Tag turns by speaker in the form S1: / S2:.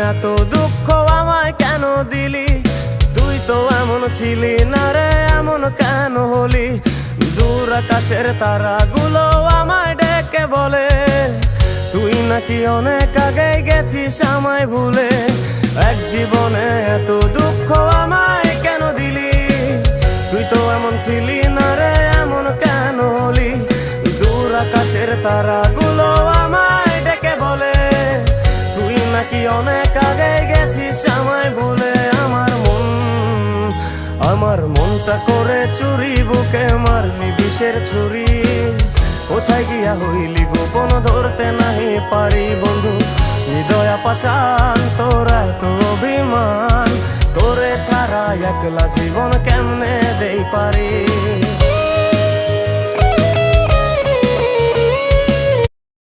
S1: এত দুঃখ আমায় কেন দিলি? তুই তো এমন ছিলি না রে, এমন কেন হলি? দূর আকাশের তারাগুলো আমায় ডেকে বলে তুই নাকি অনেক আগে গেছিস আমায় ভুলে। এক জীবনে এত দুঃখ আমায় কেন দিলি? তুই তো এমন ছিলি না রে, এমন কেন হলি? দূর আকাশের তারাগুলো আমায় ডেকে বলে তুই নাকি অনেক আগে গেছিস আমায় ভুলে। আমার মনটা করে চুরি, বুকে মারলি বিষের ছুরি। কোথায় গিয়া হইলি গোপন ধরতে নাহি পারি বন্ধু। হৃদয় পাষাণ তোর এত অভিমান, তোরে ছাড়া একলা জীবন কেমনে দেই পারি?